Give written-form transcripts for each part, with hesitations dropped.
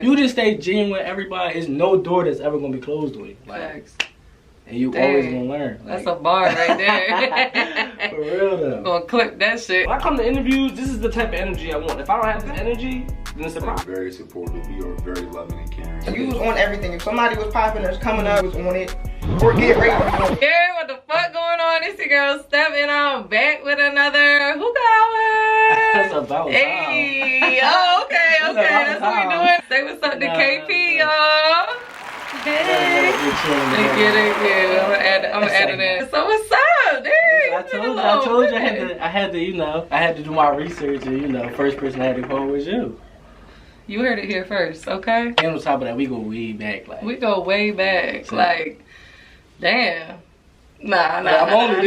You just stay genuine with everybody. There's no door that's ever gonna be closed on you. Like, Facts. and you always gonna learn. That's a bar right there. For real though. Gonna clip that shit. When I come to interviews, this is the type of energy I want. If I don't have this energy, then it's a problem. Very supportive. You are very loving and caring. You was on everything. If somebody was popping or coming up, was on it. Or get ready to go. Yeah, what the fuck going on? It's your girl Steph, and I'm back with another Hookah Hour. That's about time. Hey, oh, okay, that's what we doing. Say what's up to KP, y'all. Hey. Thank you. I'm gonna add it in. So what's up, dude? I told you I had to do my research, and first person I had to call was you. You heard it here first, okay? And on top of that, we go way back. Like, we go way back. So, like, damn. Nah. I'm only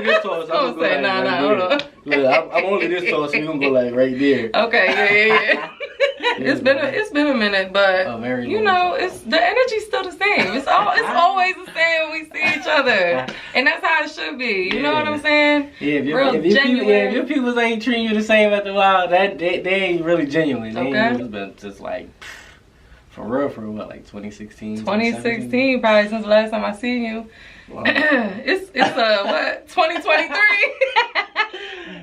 this tall, so I'm gonna go hold on. Look, I'm only this tall, so we gonna go like right there. Okay, yeah. It's been a minute, but it's the energy's still the same. It's always the same when we see each other, and that's how it should be. You know what I'm saying? Yeah, if your people ain't treating you the same after a while, that they ain't really genuine. They ain't been just like for real, what, like 2016? 2016, probably since the last time I seen you. Wow. it's what, 2023?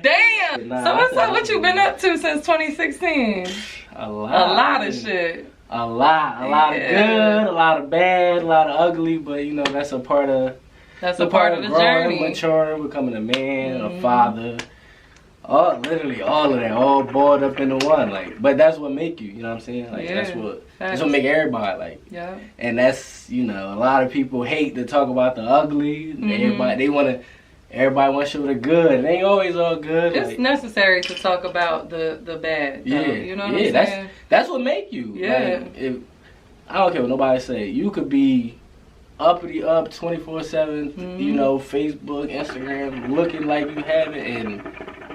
Damn. So what's up? What you been up to since 2016? A lot of shit. A lot of good, a lot of bad, a lot of ugly, but that's a part of the growing, journey. Maturing, becoming a man, a father. Literally all of that, all boiled up into one. Like, but that's what make you. You know what I'm saying? Like, that's what make everybody like. Yeah. And that's a lot of people hate to talk about the ugly. Everybody wants to show the good. It ain't always all good. It's necessary to talk about the bad. Though. Yeah. You know what I'm saying? That's what make you. Yeah. Like, I don't care what nobody say. You could be uppity up 24/7. Facebook, Instagram, looking like you have it, and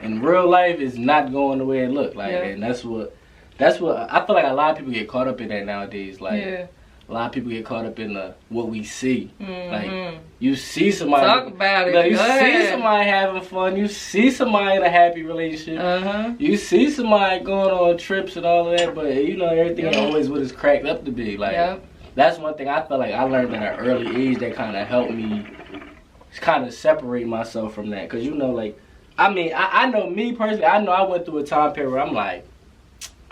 in real life is not going the way it look like. And that's what I feel like a lot of people get caught up in that nowadays. Like a lot of people get caught up in what we see. Like you see somebody talk about it. You see somebody having fun. You see somebody in a happy relationship. You see somebody going on trips and all of that. But everything ain't always what it's cracked up to be. Like that's one thing I feel like I learned at an early age that kind of helped me kind of separate myself from that. Cause I know me personally, I know I went through a time period where I'm like,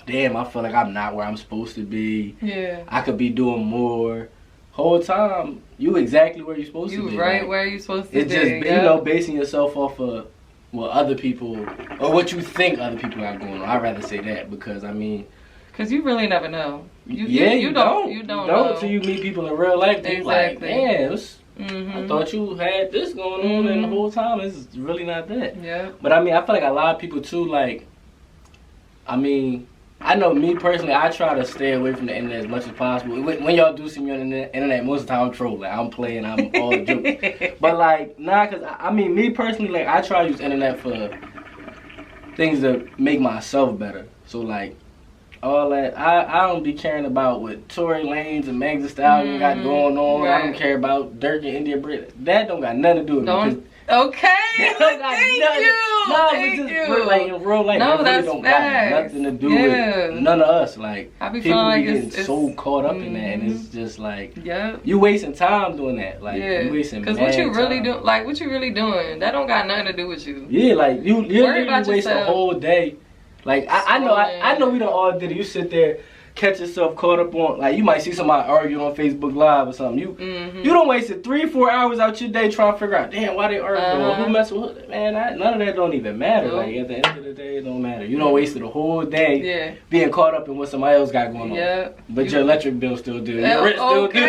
damn, I feel like I'm not where I'm supposed to be. Yeah. I could be doing more. Whole time, you exactly where you're supposed to be. You right where you're supposed to be. It's just, basing yourself off of what other people, or what you think other people got going on. I'd rather say that because, because you really never know. You don't. You don't know until you meet people in real life. Exactly. Like, damn, I thought you had this going on, and the whole time it's really not that. Yeah. But I feel like a lot of people too. Like, I know me personally, I try to stay away from the internet as much as possible. When y'all do see me on the internet, most of the time I'm trolling. Like, I'm playing, I'm all joking. But like, cause me personally, like, I try to use internet for things that make myself better. So like, all that, I don't be caring about what Tory Lanez and Megan Thee Stallion got going on. Right. I don't care about Dirk and India Britt. That don't got nothing to do with me. Okay, thank you. Like in real life, no, really don't got nothing to do with none of us. Like, I be people like be getting so caught up in that, and it's just like, you wasting time doing that. Like, you wasting. Because what you really do, like, what you really doing, that don't got nothing to do with you. Yeah, like you literally waste a whole day. Like, I know we done all did it. You sit there, catch yourself caught up on, like, you might see somebody arguing on Facebook Live or something. You don't wasted 3-4 hours out your day trying to figure out, damn, why they arguing, or who messing with it. Man, none of that don't even matter. Like, at the end of the day, it don't matter. You don't wasted a whole day being caught up in what somebody else got going on. But your electric bill still due. Your rent still due.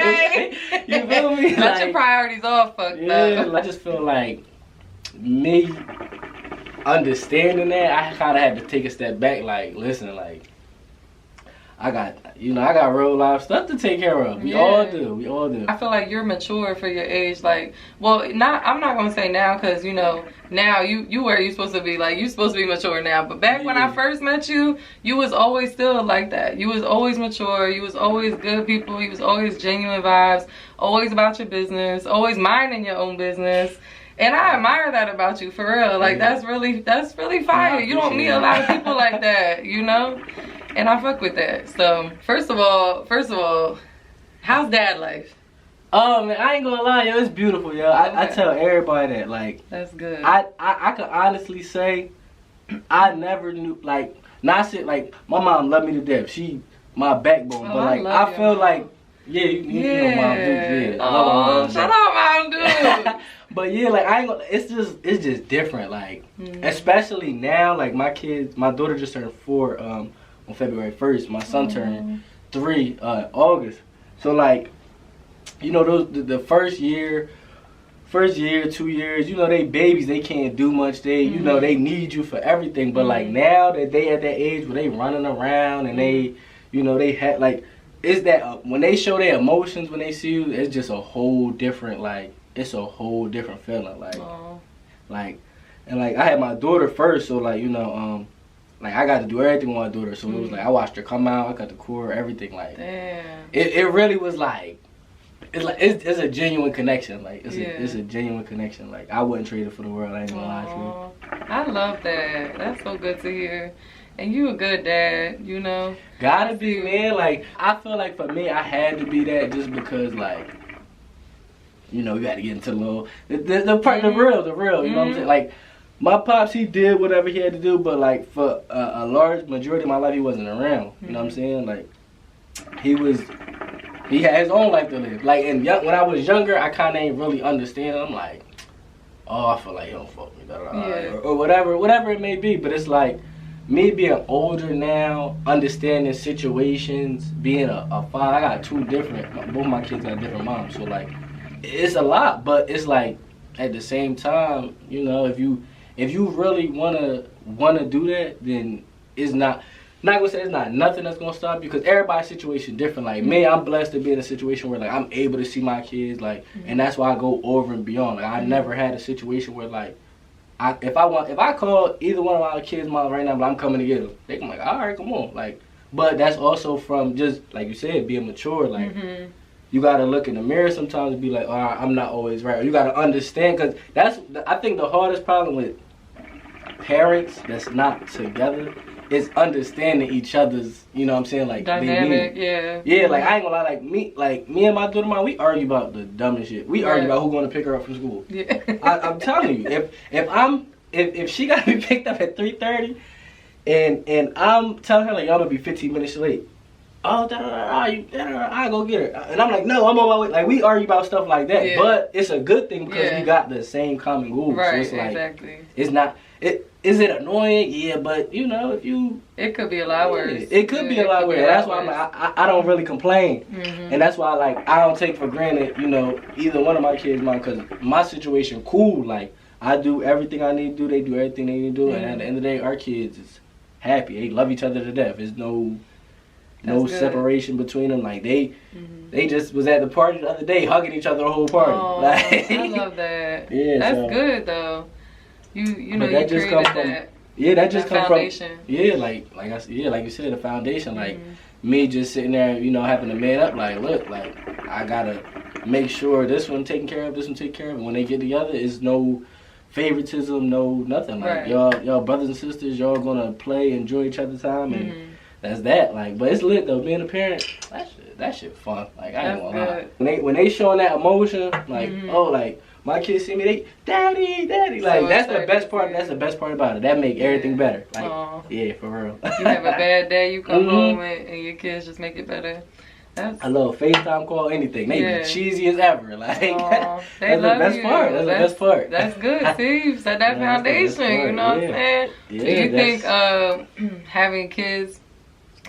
You feel me? Let your priorities all fucked up. I just feel like me understanding that, I kind of had to take a step back. Like, listen, like, I got real life stuff to take care of. We all do. I feel like you're mature for your age. Like, well, I'm not gonna say now, because now you where you supposed to be. Like, you supposed to be mature now. But back when I first met you, you was always still like that. You was always mature. You was always good people. You was always genuine vibes. Always about your business. Always minding your own business. And I admire that about you, for real. Like, that's really fire. You don't meet a lot of people like that, And I fuck with that. So first of all, how's dad life? Oh man, I ain't gonna lie, yo, it's beautiful, yo. I tell everybody that, like, that's good. I could honestly say, I never knew, like, not sit like my mom loved me to death. She my backbone, but like I feel like, yeah, you know Mom Duke, yeah. Oh, shout out Mom Duke. But yeah, like I ain't gonna, it's just different, like especially now, like my daughter just turned 4 on February 1st. My son turned 3 August. So like, you know, the first year, 2 years, you know, they babies, they can't do much. They, you know, they need you for everything. But like now that they at that age where they running around and they, you know, they had like, it's that when they show their emotions when they see you, it's just a whole different, like, it's a whole different feeling. Like, and like I had my daughter first, so like, you know, like I got to do everything with my daughter. So it was like I watched her come out, I got to cool her, everything. Like, damn. It really was like. It's a genuine connection. Like it's a genuine connection. Like I wouldn't trade it for the world. I ain't gonna lie to you. I love that. That's so good to hear. And you a good dad, you know. Gotta be, man. Like I feel like for me, I had to be that just because, like, you know, you got to get into the little the real. You know what I'm saying? Like my pops, he did whatever he had to do, but like for a large majority of my life, he wasn't around. You know what I'm saying? Like he had his own life to live. Like, and when I was younger, I kind of ain't really understand. I'm like, oh, I feel like he don't fuck me, or whatever it may be. But it's like, me being older now, understanding situations, being a father. I got both my kids got different moms. So, like, it's a lot. But it's like, at the same time, you know, if you really wanna do that, then it's not gonna say it's not nothing that's gonna stop you, because everybody's situation different. Like me, I'm blessed to be in a situation where like I'm able to see my kids, like, and that's why I go over and beyond. Like I never had a situation where like if I call either one of my kids' mom right now, but I'm coming to get them, they can be like, all right, come on, like. But that's also from just like you said, being mature. Like you gotta look in the mirror sometimes and be like, all right, I'm not always right. Or you gotta understand, because I think the hardest problem with parents that's not together is understanding each other's, you know what I'm saying, like dynamic, yeah, like I ain't gonna lie, like me and my daughter, we argue about the dumbest shit. We argue about who's gonna pick her up from school. Yeah. I'm telling you, if she gotta be picked up at 3:30, and I'm telling her like y'all gonna be 15 minutes late. Oh, I go get her, and I'm like, no, I'm on my way. Like we argue about stuff like that, but it's a good thing because we got the same common goals. Right, so it's like, exactly. It's not. Is it annoying? Yeah, but you know, it could be a lot worse. It could be a lot worse. That's why I'm like, I don't really complain, and that's why like I don't take for granted, you know, either one of my kids' mom, because my situation cool. Like I do everything I need to do, they do everything they need to do, and at the end of the day, our kids is happy. They love each other to death. There's no separation between them. Like they just was at the party the other day, hugging each other the whole party. Oh, like, I love that. Yeah, that's good though. You know, that you just created comes that. Yeah, that just comes foundation. From like you said, the foundation. Like me just sitting there, you know, having to man up. Like, look, like I gotta make sure this one taken care of, this one taken care of. And when they get together, it's no favoritism, no nothing. Like y'all brothers and sisters, y'all gonna play, enjoy each other's time, and that's that. Like, but it's lit though. Being a parent, that shit fun. Like I ain't gonna lie. When they showing that emotion, like like. My kids see me, they daddy. Like so that's the best part. That's the best part about it. That make everything better. Like yeah, for real. You have a bad day, you come home and your kids just make it better. I love FaceTime call, anything. They be cheesy as ever. Like that's the best part. That's the best part. That's good. See, you set that foundation. You know what I'm saying? Yeah, do you think having kids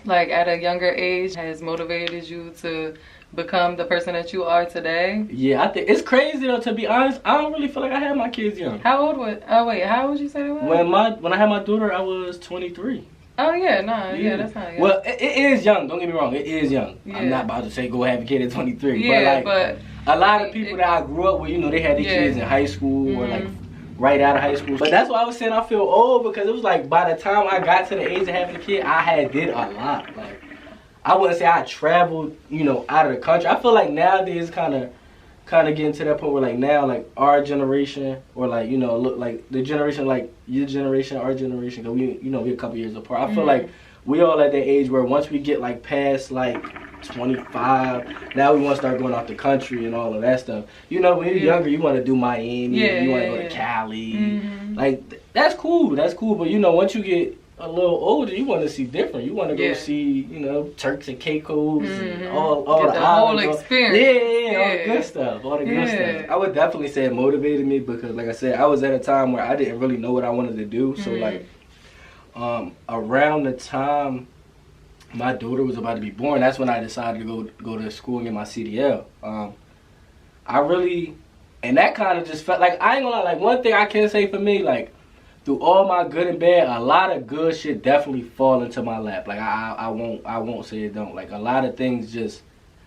like at a younger age has motivated you to become the person that you are today? Yeah, I think it's crazy though. To be honest, I don't really feel like I had my kids young. How old was? Oh wait, how old you say it was? When I had my daughter, I was 23. Oh yeah, that's not young. Well, it is young. Don't get me wrong, it is young. Yeah. I'm not about to say go have a kid at 23. Yeah, but a lot of people that I grew up with, you know, they had their kids in high school or like right out of high school. But that's why I was saying I feel old, because it was like by the time I got to the age of having a kid, I had did a lot. Like I wouldn't say I traveled, you know, out of the country. I feel like nowadays kind of getting to that point where like now like our generation or like, you know, look like the generation like your generation, our generation, because we're a couple years apart. I feel like we all at that age where once we get like past like 25, now we want to start going off the country and all of that stuff. You know, when you're younger, you want to do Miami, you want to go to Cali. Like, that's cool, but you know, once you get a little older, you want to see different. You want to go see, you know, Turks and Caicos and all the whole experience. All the good stuff, I would definitely say it motivated me because, like I said, I was at a time where I didn't really know what I wanted to do. So like, around the time my daughter was about to be born, that's when I decided to go to school and get my CDL. And that kind of just felt like, I ain't gonna lie, like one thing I can say for me, like, through all my good and bad, a lot of good shit definitely fall into my lap. Like I won't say it don't. Like a lot of things just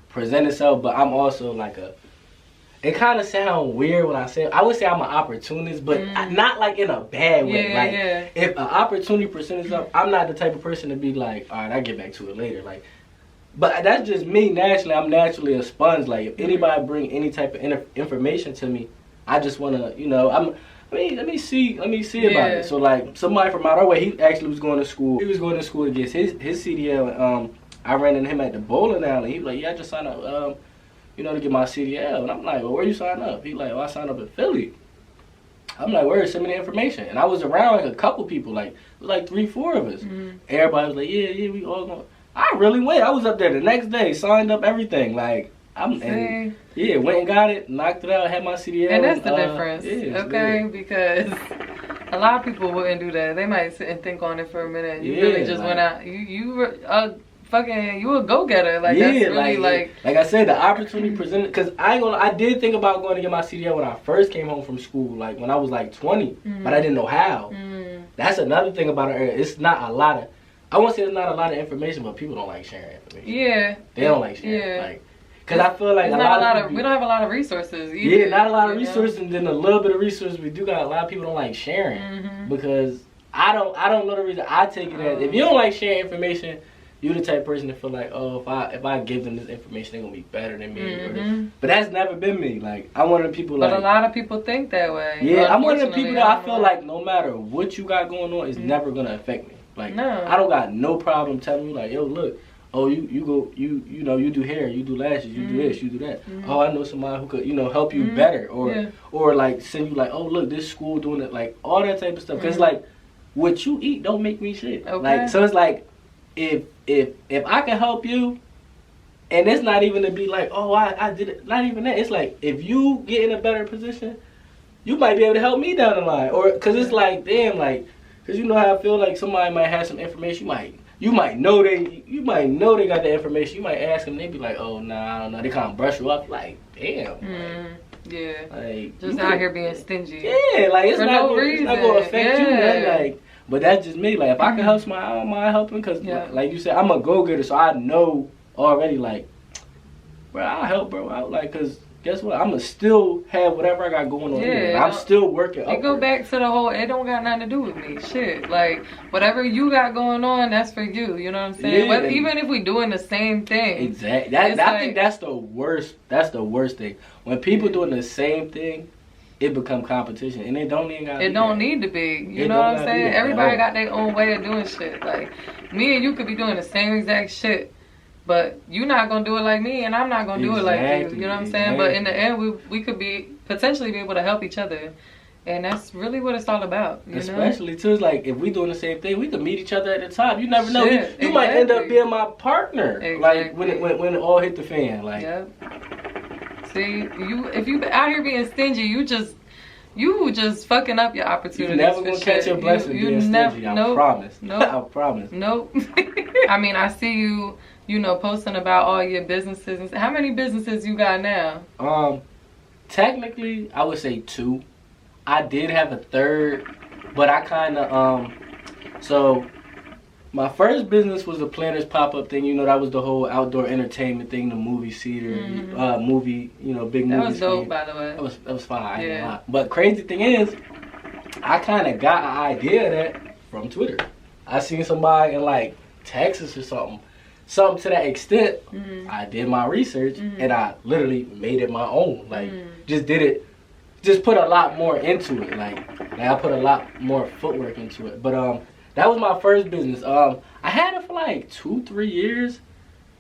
present itself, but I'm also like it kind of sounds weird when I say it. I would say I'm an opportunist, but not like in a bad way. If an opportunity presents itself, I'm not the type of person to be like, all right, I'll get back to it later. Like, but that's just me naturally. I'm naturally a sponge. Like if anybody bring any type of information to me, I just wanna, you know, let me see about it. So like somebody from out our way, he actually was going to school. He was going to school to get his CDL. And, I ran into him at the bowling alley. He was like, yeah, I just signed up, you know, to get my CDL. And I'm like, well, where you sign up? He like, oh, I signed up in Philly. I'm like, where? Send me the information. And I was around like a couple people, like it was like 3-4 of us. Everybody was like, yeah, we all going. I really went. I was up there the next day, signed up everything. Like went and got it, knocked it out, had my CDL. And that's the difference, because a lot of people wouldn't do that. They might sit and think on it for a minute. You really just went out. You were you a go-getter. Like that's really like I said, the opportunity presented. Because I did think about going to get my CDL when I first came home from school, like when I was like 20, but I didn't know how. That's another thing about it. It's not a lot of. I won't say it's not a lot of information, but people don't like sharing information. They don't like sharing. Like. Because I feel like we don't have a lot of resources either. Not a lot of resources, and then a little bit of resources we do got. A lot of people don't like sharing because I don't know the reason. I take it as if you don't like sharing information, you're the type of person to feel like, oh, if I give them this information, they're gonna be better than me. But that's never been me. Like I'm one of the people. But a lot of people think that way. Yeah, I'm one of the people that I feel like no matter what you got going on, it's never gonna affect me. Like I don't got no problem telling you like, yo, look. Oh, you know, you do hair, you do lashes, you do this, you do that. Oh, I know somebody who could, you know, help you better, or like send you like, oh, look, this school doing it, like all that type of stuff. Cause like, what you eat don't make me shit. Like, so it's like, if I can help you, and it's not even to be like, oh, I did it, not even that. It's like, if you get in a better position, you might be able to help me down the line, or cause it's like, damn, like, cause you know how I feel like somebody might have some information, you might know they got the information. You might ask them, they be like, oh nah, I don't know. They kind of brush you up, like, damn. Like, just out here being stingy. Yeah, like it's not going to affect you, man. Like, but that's just me. Like, if I can help somebody, I don't mind helping, because like you said, I'm a go-getter, so I know already. Like, bro, I'll help, bro. Out, like, cause guess what? I'ma still have whatever I got going on here. I'm still working. It go back to the whole, it don't got nothing to do with me. Shit. Like, whatever you got going on, that's for you. You know what I'm saying? But even if we doing the same thing. Exactly. I think that's the worst. That's the worst thing. When people doing the same thing, it become competition. And it don't even gotta It don't need to be. You know what I'm saying? Everybody got their own way of doing shit. Like, me and you could be doing the same exact shit. But you're not gonna do it like me, and I'm not gonna do it like you. You know what I'm saying? But in the end, we could potentially be able to help each other, and that's really what it's all about. Especially too, it's like if we doing the same thing, we could meet each other at the top. You never know. You might end up being my partner. Like when it all hit the fan. Like, see, if you out here being stingy, you just fucking up your opportunities. You're never gonna catch your blessing being stingy. I promise. Nope. I promise. Nope. I mean, I see you. You know, posting about all your businesses. How many businesses you got now? Technically, I would say 2. I did have a third, but I kind of so my first business was the Planners pop-up thing. You know, that was the whole outdoor entertainment thing, the movie theater, movie, you know, big movie. That was dope, by the way. That was fine. Yeah. But crazy thing is, I kind of got an idea of that from Twitter. I seen somebody in like Texas or something to that extent. I did my research and I literally made it my own. Like, just put a lot more into it. Like I put a lot more footwork into it. But that was my first business. I had it for like 2-3 years.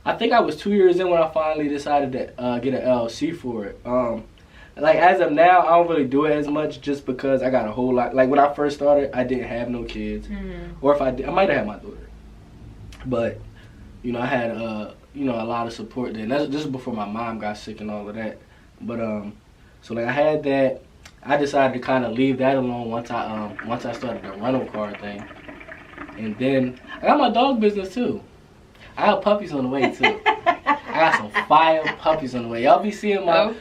I think I was 2 years in when I finally decided to get an LLC for it. Like as of now, I don't really do it as much just because I got a whole lot. Like when I first started, I didn't have no kids, or if I did, I might have had my daughter. But I had a lot of support then. This is before my mom got sick and all of that. But so like I had that. I decided to kind of leave that alone once I started the rental car thing, and then I got my dog business too. I got puppies on the way too. I got some fire puppies on the way. Y'all be seeing my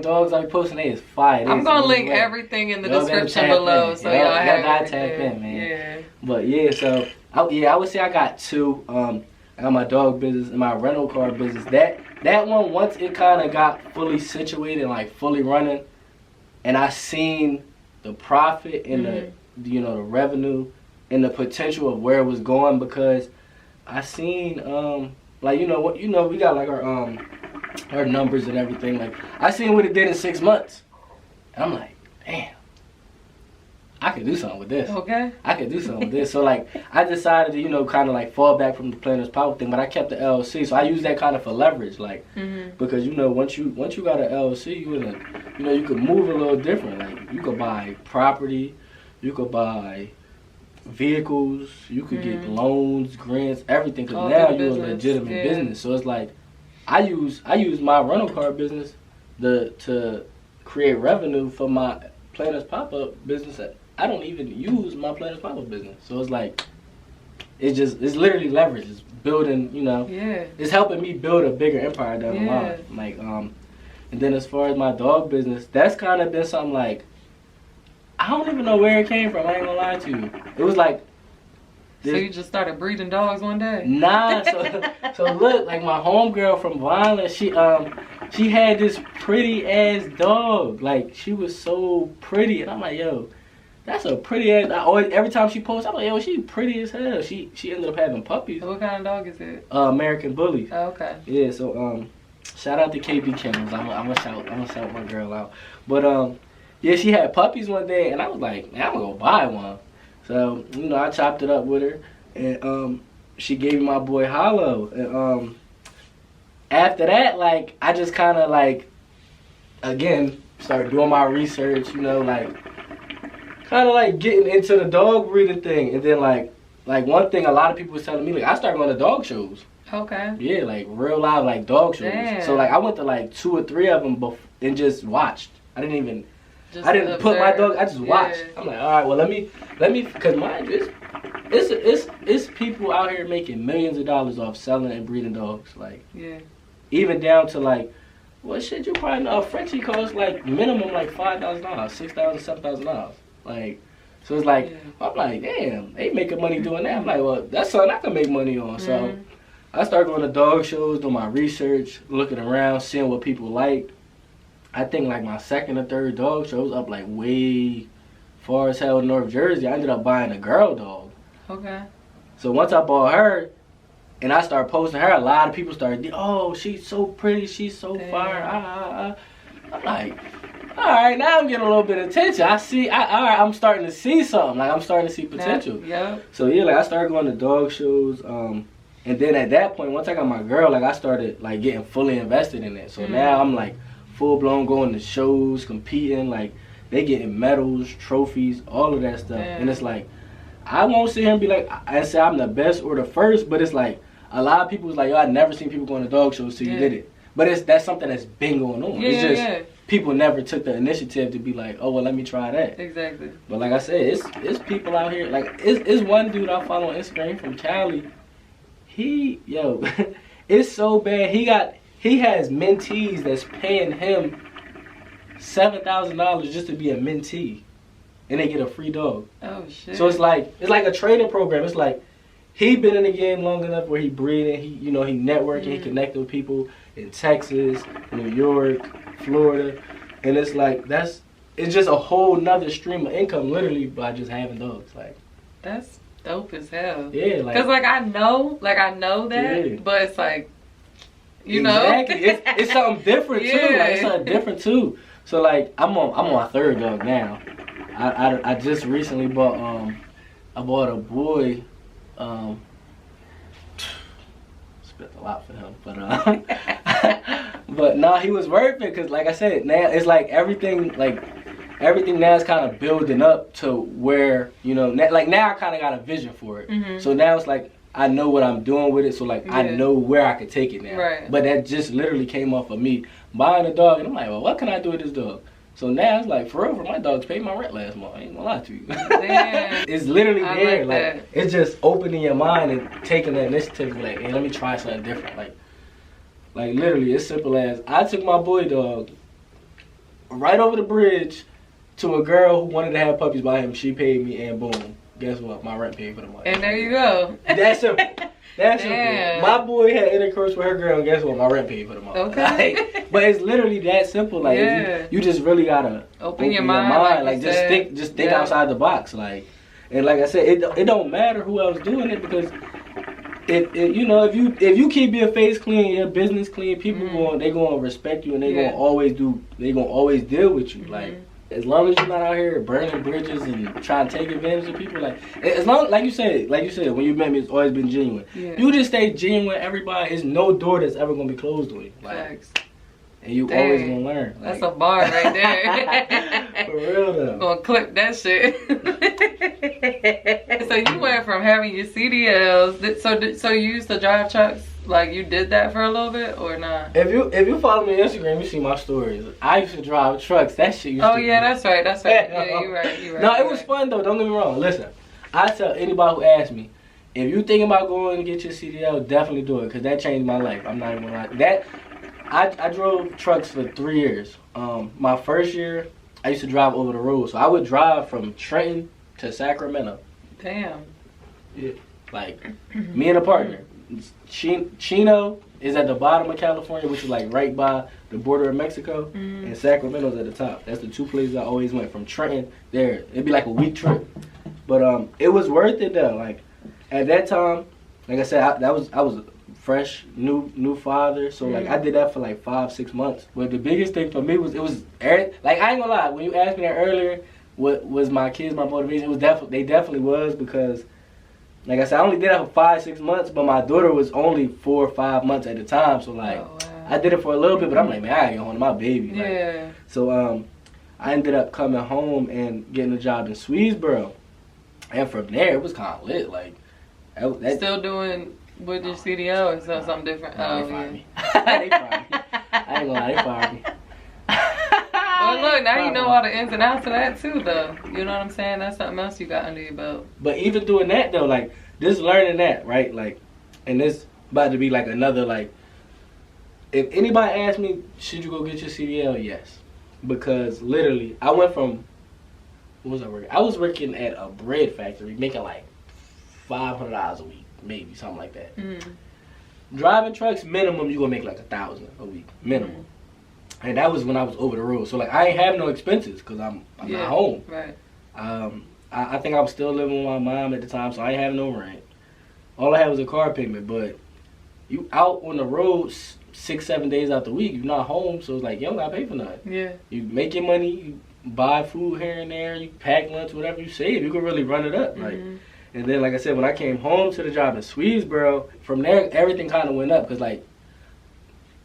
dogs I be posting. They is fire. I'm gonna link everything in the description below, so y'all have tap in, man. Yeah. But yeah, so I would say I got two. I got my dog business and my rental car business. That one, once it kind of got fully situated, like fully running, and I seen the profit and the revenue and the potential of where it was going, because I seen like we got like our numbers and everything. Like I seen what it did in 6 months, and I'm like, damn, I could do something with this. Okay. I could do something with this. So like I decided to kind of like fall back from the Planners Power thing, but I kept the LLC. So I use that kind of for leverage, like because once you got an LLC, you could move a little different. Like you could buy property, you could buy vehicles, you could get loans, grants, everything. Because now you're a legitimate business. So it's like I use my rental car business to create revenue for my Planners Pop-Up business. I don't even use my Planners Pop-Up business. So it's like it's literally leverage. It's building, it's helping me build a bigger empire down the line. Like and then as far as my dog business, that's kind of been something like I don't even know where it came from. I ain't gonna lie to you. It was like so you just started breeding dogs one day? Nah. So look, like my homegirl from Violent, she had this pretty ass dog. Like she was so pretty, and I'm like, yo, that's a pretty ass. Every time she posts, I'm like, yo, she pretty as hell. She ended up having puppies. So what kind of dog is it? American Bully. Oh, okay. Yeah. So shout out to KB Kennels. I'm gonna shout my girl out. But yeah, she had puppies one day, and I was like, man, I'm gonna go buy one. So I chopped it up with her, and she gave me my boy Hollow. And after that, like I just kind of like again started doing my research. Like kind of like getting into the dog breeding thing, and then like one thing a lot of people was telling me, like I started going to dog shows. Okay. Yeah, like real live like dog shows. Damn. So like I went to like 2 or 3 of them and just watched. I didn't put my dog. I just watched. I'm like, all right, well let me, because mind you, it's people out here making millions of dollars off selling and breeding dogs. Like, even down to like, well, shit, you probably know a Frenchie costs like minimum like $5,000, $6,000, $7,000. Like, so it's like I'm like, damn, they making money doing that. I'm like, well, that's something I can make money on. So I started going to dog shows, doing my research, looking around, seeing what people like. I think like my 2nd or 3rd dog show was up like way far as hell in North Jersey. I ended up buying a girl dog. Okay. So once I bought her and I started posting her, a lot of people started, oh, she's so pretty, she's so fire. I'm like, all right, now I'm getting a little bit of attention. I'm starting to see something. Like I'm starting to see potential. Yeah. So yeah, like I started going to dog shows. And then at that point, once I got my girl, like I started like getting fully invested in it. So now I'm like full blown going to shows, competing, like they getting medals, trophies, all of that stuff. And it's like I won't sit here and be like I say I'm the best or the first, but it's like a lot of people was like, yo, I never seen people going to dog shows till you did it. But that's something that's been going on. It's just people never took the initiative to be like, oh well, let me try that. Exactly. But like I said, it's people out here. Like it's one dude I follow on Instagram from Cali. It's so bad. He has mentees that's paying him $7,000 just to be a mentee, and they get a free dog. Oh shit! So it's like a training program. It's like he been in the game long enough where he breeding. He networking. He connected with people in Texas, New York, Florida, and it's like it's just a whole nother stream of income literally by just having dogs. Like that's dope as hell. Yeah, like because I know that, but it's like. Exactly. It's something different too. Like it's something different too. So like I'm on my 3rd dog now. I just recently bought I bought a boy. Spent a lot for him, but nah, he was worth it because, like I said, now it's like everything now is kind of building up to where, you know, now I kind of got a vision for it. Mm-hmm. So now it's like I know what I'm doing with it, so like I know where I could take it now. Right. But that just literally came off of me buying a dog, and I'm like, well, what can I do with this dog? So now it's like, forever, my dogs paid my rent last month. I ain't gonna lie to you. Damn. It's literally there. Like it's just opening your mind and taking the initiative. Like, hey, let me try something different. Like literally, it's simple as I took my boy dog right over the bridge to a girl who wanted to have puppies by him. She paid me, and boom, guess what? My rent paid for the month. And there you go. That's simple. That's simple. My boy had intercourse with her girl, and guess what? My rent paid for the month. Okay. Like, but it's literally that simple. Like you just really gotta open your mind. Like just think outside the box. Like, and like I said, it don't matter who else doing it, because you know, if you keep your face clean, your business clean, people they gonna respect you, and they gonna always deal with you. Like, as long as you're not out here burning bridges and trying to take advantage of people, like as long, like you said, when you met me, it's always been genuine. Yeah. You just stay genuine. Everybody, there's no door that's ever gonna be closed on you. Like, facts. And you always gonna learn. Like, that's a bar right there. For real though. Gonna clip that shit. So you went from having your CDLs. So you used to drive trucks. Like, you did that for a little bit or not? If you follow me on Instagram, you see my stories. I used to drive trucks. That shit used to be. That's right. Yeah, you're right. No, it was fun though. Don't get me wrong. Listen, I tell anybody who asks me, if you thinking about going to get your CDL, definitely do it, because that changed my life. I'm not even gonna lie. I drove trucks for 3 years. My first year, I used to drive over the road, so I would drive from Trenton to Sacramento. Damn. Yeah. Like, me and a partner. Chino is at the bottom of California, which is like right by the border of Mexico, and Sacramento's at the top. That's the two places I always went. From Trenton there, it'd be like a week trip, but it was worth it though. Like, at that time, like I said, I was a fresh new father, so like I did that for like 5-6 months. But the biggest thing for me was like, I ain't gonna lie, when you asked me that earlier, what was my kids, my motivation, they definitely was, because like I said, I only did that for 5-6 months, but my daughter was only 4 or 5 months at the time. So like, I did it for a little bit, but I'm like, man, I gotta get home to my baby. Like, yeah. So I ended up coming home and getting a job in Swedesboro, and from there it was kind of lit. Like, still doing with your CDL, or is that something different? They fired me. They fired me. I ain't gonna lie, they fired me. Well, look, now you know all the ins and outs of that too, though. You know what I'm saying? That's something else you got under your belt. But even doing that though, like, just learning that, right? Like, and this about to be like another, like, if anybody asks me, should you go get your CDL? Yes, because literally, I went from, what was I working? I was working at a bread factory, making like $500 a week, maybe something like that. Driving trucks, minimum you gonna make like $1,000 a week, minimum. And that was when I was over the road. So, like, I ain't have no expenses because I'm not home. Right. I think I was still living with my mom at the time, so I ain't have no rent. All I had was a car payment. But you out on the road 6-7 days out the week, you're not home, so it's like, you don't got to pay for nothing. Yeah. You make your money, you buy food here and there, you pack lunch, whatever you save, you can really run it up. Like, and then, like I said, when I came home to the job in Swedesboro, from there, everything kind of went up because, like,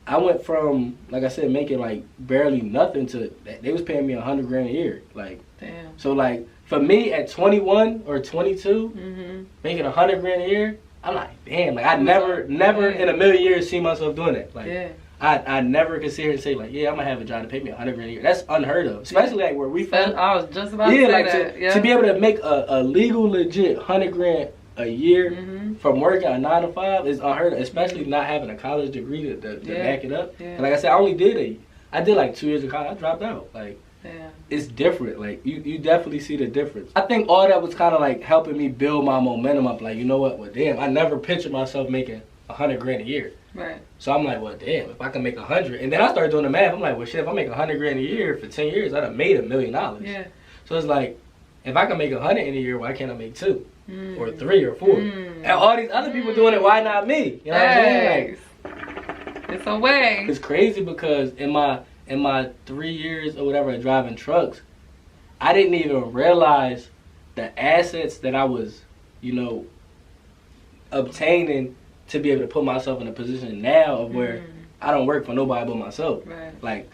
I went from, like I said, making like barely nothing to, they was paying me $100,000 a year. Like, damn. So like, for me at 21 or 22, making $100,000 a year, I'm like, damn. Like, I never in a million years see myself doing that. Like, I never could sit here and say like, yeah, I'm gonna have a job to pay me $100,000 a year. That's unheard of, especially like where we from. I was just about to say like that. To be able to make a legal, legit $100,000 a year from working a 9 to 5 is unheard of, especially not having a college degree to back it up. And like I said, I did like 2 years of college. I dropped out. Like, it's different. Like, you definitely see the difference. I think all that was kind of like helping me build my momentum up. Like, you know what? Well, damn, I never pictured myself making $100,000 a year. Right. So I'm like, well, damn, if I can make 100, and then I started doing the math. I'm like, well, shit, if I make $100,000 a year for 10 years, I'd have made $1 million. Yeah. So it's like, if I can make 100 in a year, why can't I make 2 or 3 or 4? And all these other people doing it, why not me? You know what I'm saying? Like, it's a way. It's crazy because in my 3 years or whatever of driving trucks, I didn't even realize the assets that I was, you know, obtaining to be able to put myself in a position now of where I don't work for nobody but myself. Right. Like,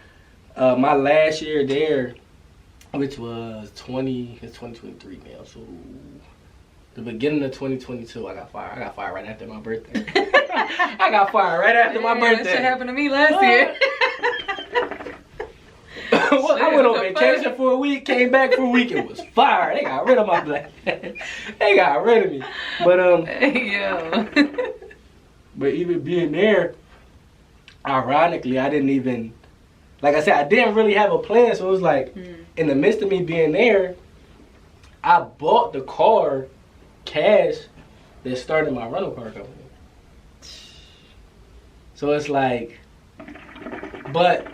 my last year there, which was 2023 now, so the beginning of 2022, I got fired. I got fired right after my birthday. I got fired right after my birthday. That shit happened to me last year. Well, I went on vacation for a week, came back for a week, and was fired. They got rid of my black. They got rid of me. But Yo. But even being there, ironically, I didn't even, like I said, I didn't really have a plan. So it was like, in the midst of me being there, I bought the car cash that started my rental car company. So it's like, but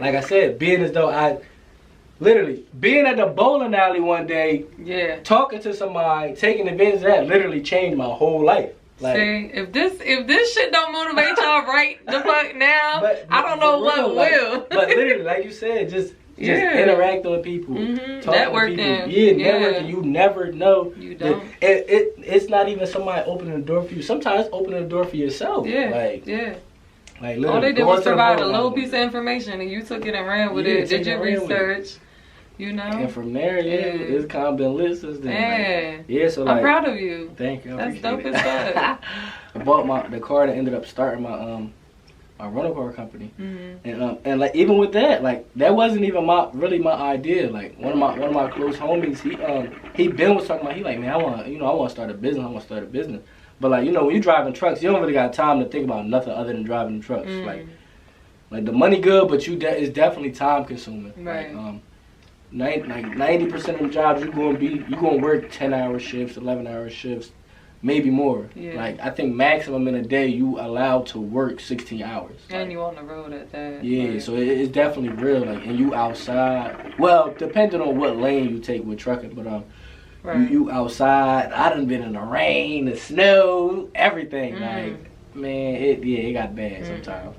like I said, being as though I literally being at the bowling alley one day, talking to somebody, taking advantage of that, literally changed my whole life. Like, see, if this shit don't motivate y'all right the fuck now, I don't know what will. But literally, like you said, just interacting with people, networking. To people. Networking. You never know. You don't. It's not even somebody opening the door for you. Sometimes opening the door for yourself. Like all they did was provide a little piece of information, and you took it and ran with it. Did your research, you know? And from there, it's kind of been lit since then. So like, I'm proud of you. Thank you. That's dope as fuck. I bought the car that ended up starting my my rental car company, and like even with that, like that wasn't even my idea. Like one of my close homies, he was talking about, he like, man, I want to start a business. But like, you know, when you driving trucks, you don't really got time to think about nothing other than driving the trucks. Like the money good, but it's definitely time consuming. Right. Like 90% of the jobs you gonna work 10-hour shifts, 11-hour shifts, maybe more. Like I think maximum in a day you allowed to work 16 hours. And you on the road at that. Yeah, so it's definitely real. Like, and you outside. Well, depending on what lane you take with trucking, but you outside. I done been in the rain, the snow, everything. Like, man, it got bad sometimes.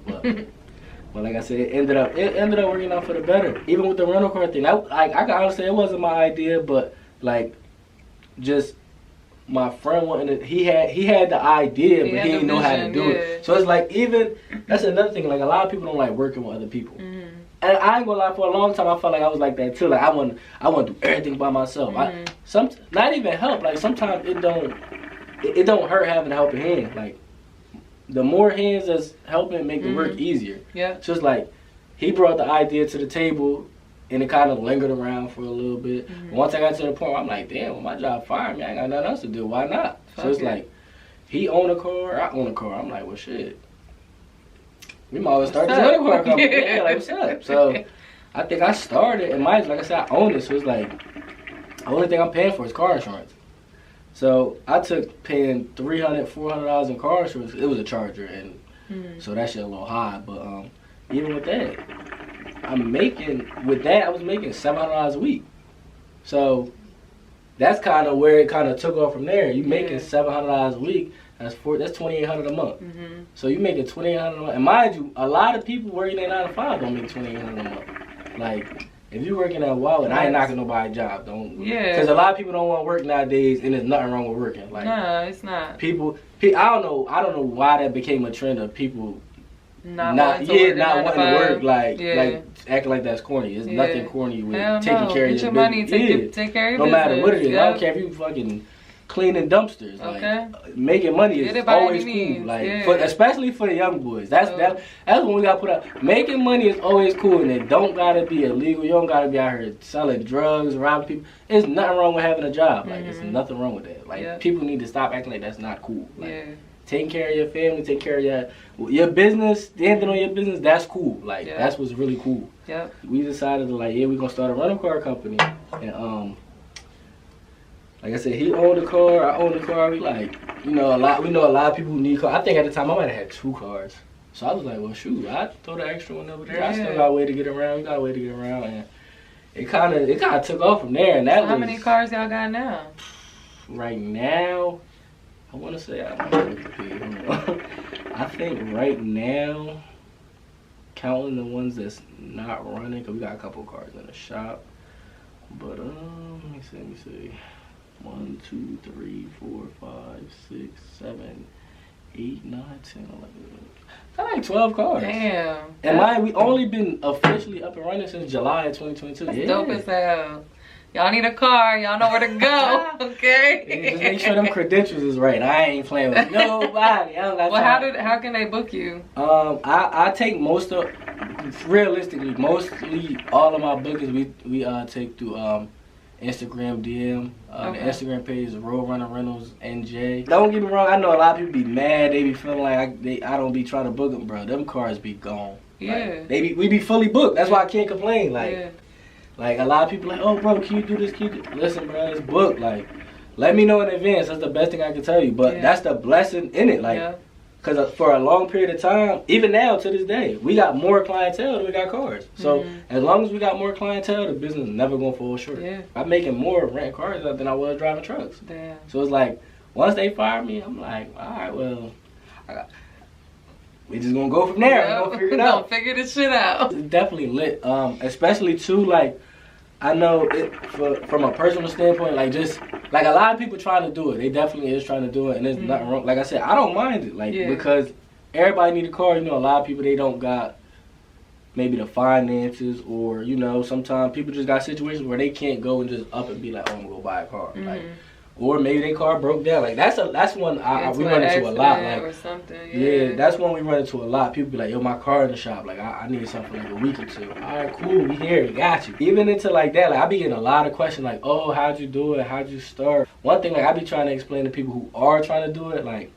But like I said, it ended up working out for the better. Even with the rental car thing, I can honestly say it wasn't my idea, but like, just my friend wanted it. He had the idea, but he didn't know how to do it. So it's like, even that's another thing. Like, a lot of people don't like working with other people. And I ain't gonna lie, for a long time I felt like I was like that too. Like I want to do everything by myself. Not even help. Like sometimes it don't hurt having a helping hand. Like the more hands that's helping make the work easier. Yeah. So it's like he brought the idea to the table, and it kind of lingered around for a little bit. Once I got to the point where I'm like, damn, well, my job fired me. I ain't got nothing else to do. Why not? So it's like he owned a car, I own a car. I'm like, well, shit. We might as well start this rental car company. Yeah, like, what's up? So I think I started, and like I said, I own it. So it's like, the only thing I'm paying for is car insurance. So I took paying $300, $400 in car insurance. It was a Charger, and so that shit a little high. But even with that, I was making $700 a week. So that's kind of where it kind of took off from there. You making $700 a week. That's $2,800 a month. So you making $2,800 a month. And mind you, a lot of people working at 9 to 5 don't make $2,800 a month. Like, if you're working at Walmart, I ain't knocking nobody's job. Because a lot of people don't want to work nowadays, and there's nothing wrong with working. Like, no, it's not. People, I don't know why that became a trend of people not wanting to work. Like acting like that's corny. There's nothing corny with taking care of your money. Take care of your business. No matter what it is. I don't care if you fucking cleaning dumpsters. Like, making money is always cool. Like, especially for the young boys. That's when we gotta put out. Making money is always cool, and it don't gotta be illegal. You don't gotta be out here selling drugs, robbing people. There's nothing wrong with having a job. Like, there's nothing wrong with that. Like, people need to stop acting like that's not cool. Like, taking care of your family, take care of your business, standing on your business, that's cool. Like, that's what's really cool. We decided to, like, we're gonna start a rental car company. And like I said, he owned a car, I owned a car. We know a lot of people who need cars. I think at the time I might have had 2 cars. So I was like, well, shoot, I throw the extra one over there. I still got a way to get around. We got a way to get around, and it kind of took off from there. And that how many cars y'all got now? Right now, I want to say I think right now, counting the ones that's not running, because we got a couple cars in the shop. But let me see. 1, 2, 3, 4, 5, 6, 7, 8, 9, 10, 11. That's like 12 cars. Damn. And mind, we only been officially up and running since July of 2022. That's dope as hell. Y'all need a car. Y'all know where to go. Okay. Yeah, just make sure them credentials is right. I ain't playing with nobody. I don't got well, how can they book you? I take mostly all of my bookings we take through Instagram DM. The Instagram page is Roadrunner Rentals NJ. Don't get me wrong. I know a lot of people be mad. They be feeling like I don't be trying to book them, bro. Them cars be gone. Yeah. Like, we be fully booked. That's why I can't complain. Like a lot of people like, oh bro, can you do this? Listen, bro, it's booked. Like, let me know in advance. That's the best thing I can tell you. But that's the blessing in it. Like, because for a long period of time, even now to this day, we got more clientele than we got cars. So as long as we got more clientele, the business is never gonna fall short. Yeah. I'm making more renting cars than I was driving trucks. Damn. So it's like, once they fire me, I'm like, all right, well, we just gonna go from there. We're gonna figure it out. Gonna figure this shit out. It's definitely lit. Especially too, like, I know it from a personal standpoint, like just like a lot of people trying to do it. They definitely is trying to do it, and there's nothing wrong. Like I said, I don't mind it, like because everybody need a car. You know, a lot of people they don't got maybe the finances, or you know, sometimes people just got situations where they can't go and just up and be like, oh, I'm gonna go buy a car, like. Or maybe their car broke down. Like that's one we run into a lot. Like or something. Yeah, that's one we run into a lot. People be like, yo, my car in the shop. Like I need something for like a week or two. All right, cool, we here, we got you. Even into like that, like I be getting a lot of questions like, oh, how'd you do it? How'd you start? One thing like I be trying to explain to people who are trying to do it, like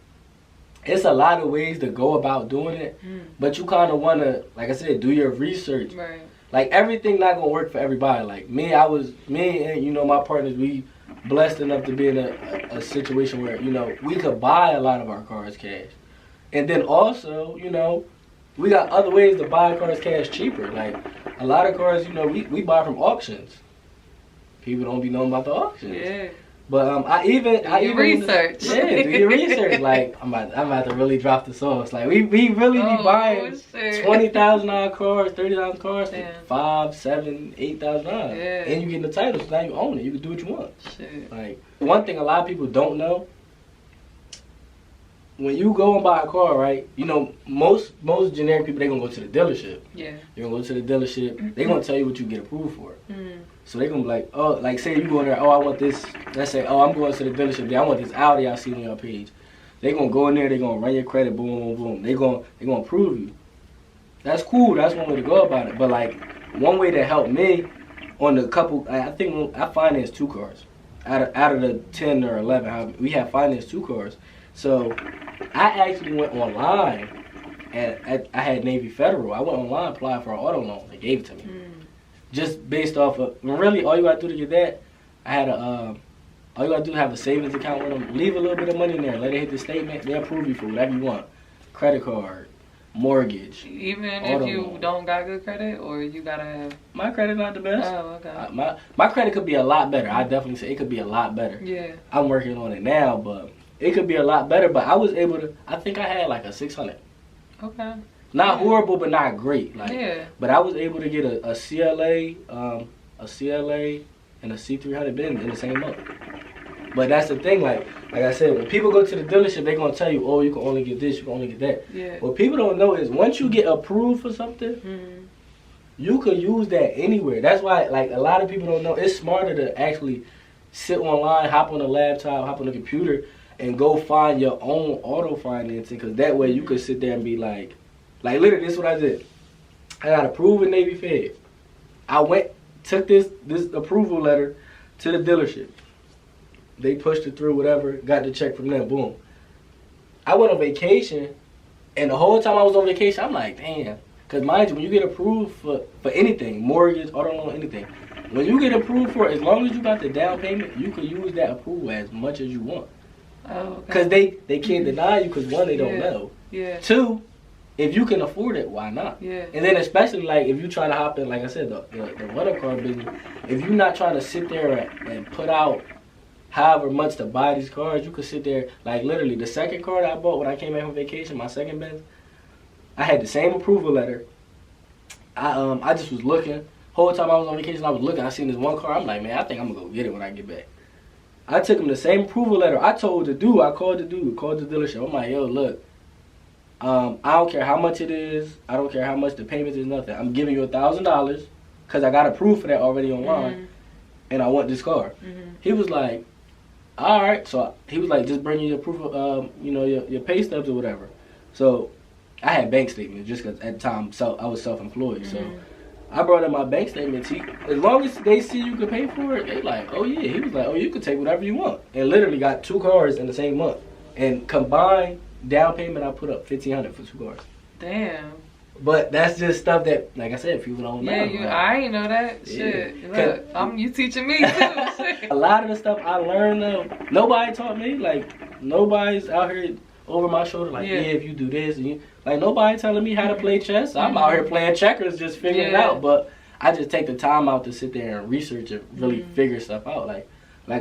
it's a lot of ways to go about doing it, but you kind of want to, like I said, do your research. Right. Like everything not gonna work for everybody. Like me and you know my partners, we blessed enough to be in a situation where, you know, we could buy a lot of our cars cash. And then also, you know, we got other ways to buy cars cash cheaper. Like a lot of cars, you know, we buy from auctions. People don't be knowing about the auctions. Yeah. But I even research. Do your research. Like I'm about to really drop the sauce. Like we really be buying $20,000 cars, $30,000 cars for $5,000, $7,000, $8,000. Yeah. And you get the title, so now you own it. You can do what you want. Shit. Like one thing a lot of people don't know. When you go and buy a car, right? You know, most generic people, they gonna go to the dealership. Yeah. You're gonna go to the dealership. They gonna tell you what you get approved for. So they gonna be like, oh, like say you go in there, oh, I want this. Let's say, oh, I'm going to the dealership. I want this Audi I see on your page. They gonna go in there. They gonna run your credit. Boom, boom, boom. They gonna approve you. That's cool. That's one way to go about it. But like one way that helped me on the couple, I think I financed 2 cars out of the 10 or 11. We have financed 2 cars. So I actually went online and I had Navy Federal. I went online, applied for an auto loan. They gave it to me. Just based off of, really, all you gotta do to get that, all you gotta do is have a savings account with them. Leave a little bit of money in there. Let it hit the statement. They approve you for whatever you want. Credit card, mortgage. Even if you loan. Don't got good credit, or you gotta have. My credit not the best. Oh, okay. My credit could be a lot better. I definitely say it could be a lot better. Yeah. I'm working on it now, but it could be a lot better. But I was able to. I think I had like a 600. Okay. Not horrible, but not great. Like, but I was able to get a CLA, and a C300 bin in the same month. But that's the thing, like I said, when people go to the dealership, they're gonna tell you, oh, you can only get this, you can only get that. Yeah. What people don't know is once you get approved for something, you could use that anywhere. That's why, like, a lot of people don't know. It's smarter to actually sit online, hop on a laptop, hop on a computer, and go find your own auto financing, because that way you could sit there and be like literally, this is what I did. I got approved in Navy Fed. I went, took this approval letter to the dealership. They pushed it through, whatever, got the check from them, boom. I went on vacation, and the whole time I was on vacation, I'm like, damn. Because mind you, when you get approved for anything, mortgage, auto loan, anything, when you get approved for it, as long as you got the down payment, you can use that approval as much as you want. Oh, okay. Because they can't deny you, because one, they don't know. Yeah. 2, if you can afford it, why not? Yeah. And then especially like if you try to hop in, like I said, the rental car business, if you're not trying to sit there and put out however much to buy these cars, you could sit there, like literally the second car that I bought when I came back from vacation, my second Benz, I had the same approval letter. I just was looking. Whole time I was on vacation, I was looking. I seen this one car. I'm like, man, I think I'm gonna go get it when I get back. I took him the same approval letter I told the dude. I called the dealership. I'm like, yo, look, I don't care how much it is. I don't care how much the payment is, nothing. I'm giving you $1,000 because I got approved for that already online, and I want this car. He was like, all right. So he was like, just bring you your proof of, your pay stubs or whatever. So I had bank statements just because at the time I was self-employed. So I brought in my bank statements. As long as they see you can pay for it, they like, oh yeah. He was like, oh, you can take whatever you want. And literally got 2 cars in the same month. And combined down payment, I put up $1,500 for 2 cars. Damn. But that's just stuff that, like I said, people don't know. Yeah, I ain't know that. Shit. Look, you teaching me too. Shit. A lot of the stuff I learned, though, nobody taught me. Like, nobody's out here over my shoulder, like, if you do this, and like, nobody telling me how to play chess. I'm out here playing checkers, just figuring it out. But I just take the time out to sit there and research and really figure stuff out. Like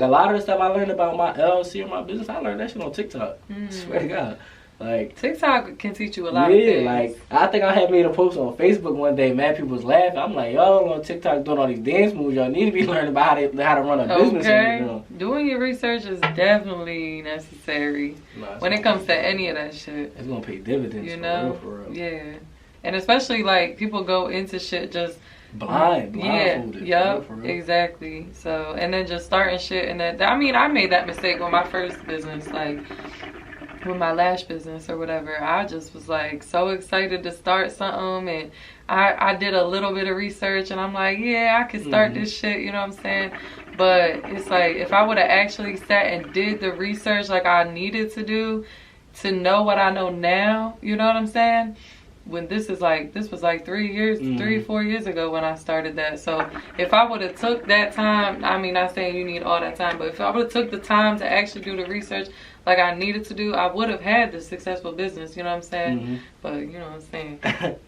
a lot of the stuff I learned about my LLC or my business, I learned that shit on TikTok. Swear to God. Like, TikTok can teach you a lot of things. Like, I think I had made a post on Facebook one day, mad people was laughing. I'm like, y'all on TikTok doing all these dance moves, y'all need to be learning about how to run a business. Okay. Doing your research is definitely necessary when it comes to any of that shit. It's gonna pay dividends, for real. Yeah. And especially, like, people go into shit just blindfolded. Yep, exactly. So, and then just starting shit, and then, I mean, I made that mistake with my first business, like, with my lash business or whatever. I just was like so excited to start something, and I did a little bit of research, and I'm like, yeah, I could start this shit, you know what I'm saying? But it's like, if I would have actually sat and did the research like I needed to do to know what I know now, you know what I'm saying? When this was like 3-4 years ago when I started that. So if I would have took that time, I mean, not saying you need all that time, but if I would have took the time to actually do the research like I needed to do, I would have had this successful business, you know what I'm saying? But you know what I'm saying,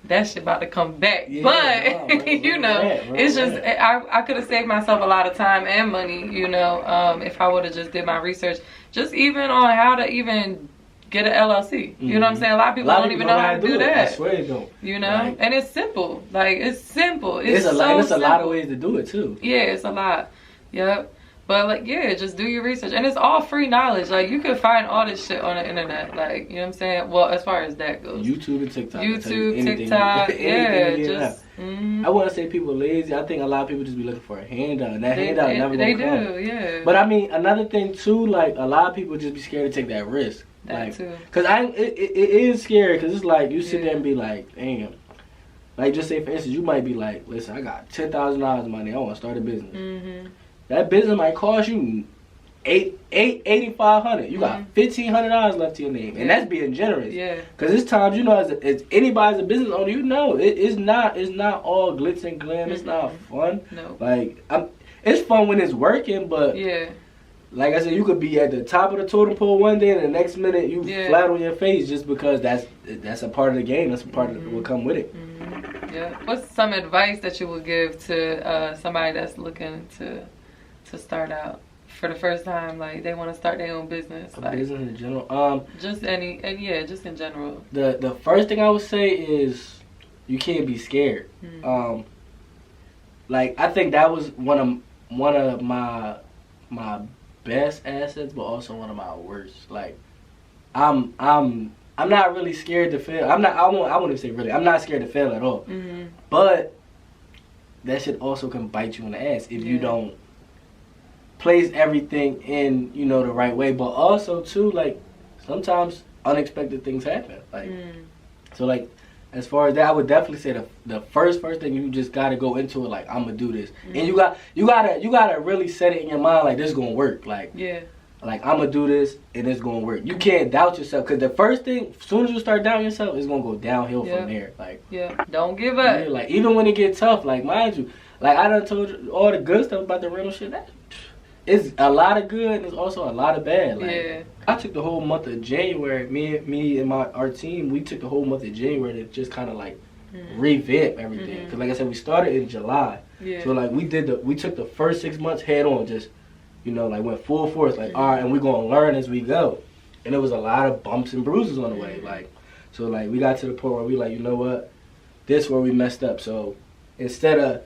that shit about to come back. But it's just, I could have saved myself a lot of time and money, if I would have just did my research, just even on how to even get an LLC. You know what I'm saying? A lot of people don't even know how to do that. I swear they don't. Like, and it's simple. Like, it's simple. It's a lot of ways to do it too. Yeah, it's a lot. Yep. But like, just do your research, and it's all free knowledge. Like, you can find all this shit on the internet. Like, you know what I'm saying? Well, as far as that goes, YouTube and TikTok. TikTok, I wouldn't say people lazy. I think a lot of people just be looking for a handout, and that handout never gonna come. They do, yeah. But I mean, another thing too, like, a lot of people just be scared to take that risk. That too. Cause it is scary. Cause it's like you sit there and be like, damn. Like, just say for instance, you might be like, listen, I got $10,000 money. I want to start a business. That business might cost you $8,500. You got $1,500 left to your name, and that's being generous. Yeah. Cause it's times, as anybody's a business owner, it's not all glitz and glam. It's not fun. No. Like, it's fun when it's working, but like I said, you could be at the top of the totem pole one day, and the next minute you flat on your face, just because that's a part of the game. That's a part of what come with it. Yeah. What's some advice that you would give to somebody that's looking to start out for the first time? Like, they want to start their own business. Business in general. Just in general. The first thing I would say is you can't be scared. Like, I think that was one of my best assets, but also one of my worst. Like, I'm not really scared to fail. I wouldn't say really. I'm not scared to fail at all. But that shit also can bite you in the ass if you don't place everything in, the right way. But also too, like, sometimes unexpected things happen. Like, so like, as far as that, I would definitely say the first thing, you just gotta go into it like, I'm gonna do this, and you gotta really set it in your mind like, this is gonna work. Like, like, I'm gonna do this and it's gonna work. You can't doubt yourself, because the first thing, as soon as you start doubting yourself, it's gonna go downhill from there. Like, don't give up. Like, even when it gets tough, like, mind you, like, I done told you all the good stuff about the rental shit. It's a lot of good, and it's also a lot of bad. Like, I took the whole month of January. Me and our team, we took the whole month of January to just kind of like revamp everything. Cause like I said, we started in July, so like we took the first 6 months head on, just like went full force. Like, all right, and we're gonna learn as we go. And there was a lot of bumps and bruises on the way. Like, so like we got to the point where we like, you know what, this is where we messed up. So instead of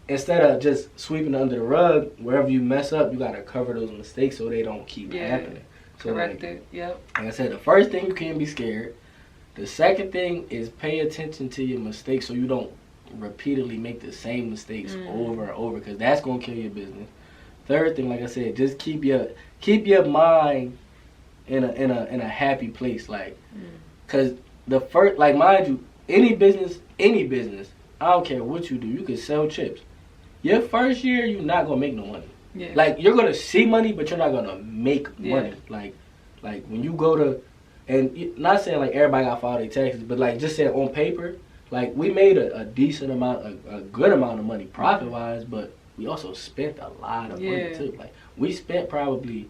instead of just sweeping it under the rug, wherever you mess up, you gotta cover those mistakes so they don't keep happening. So correct it. Yep. Like I said, the first thing, you can't be scared. The second thing is pay attention to your mistakes so you don't repeatedly make the same mistakes over and over, because that's gonna kill your business. Third thing, like I said, just keep your mind in a happy place, like, cause the first, like, mind you, any business, I don't care what you do, you can sell chips. Your first year, you're not gonna make no money. Yeah. Like, you're gonna see money, but you're not gonna make money. Like when you go to, and not saying like everybody got to file their taxes, but like just saying on paper, like we made a decent amount, a good amount of money profit wise, but we also spent a lot of money too. Like we spent probably,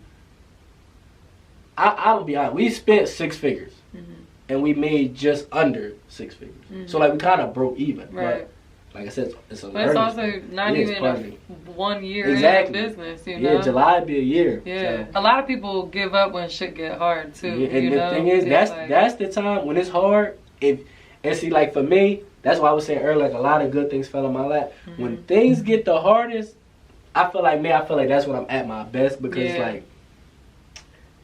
I would be honest, we spent 6 figures, and we made just under 6 figures. So like we kind of broke even. Right. But, like I said, it's a learning. But it's also not even a 1 year in business, you know? Yeah, July be a year. Yeah. So. A lot of people give up when shit get hard, too. Yeah, and the thing is, that's the time when it's hard. And see, like for me, that's why I was saying earlier, like a lot of good things fell in my lap. When things get the hardest, I feel like that's when I'm at my best, because like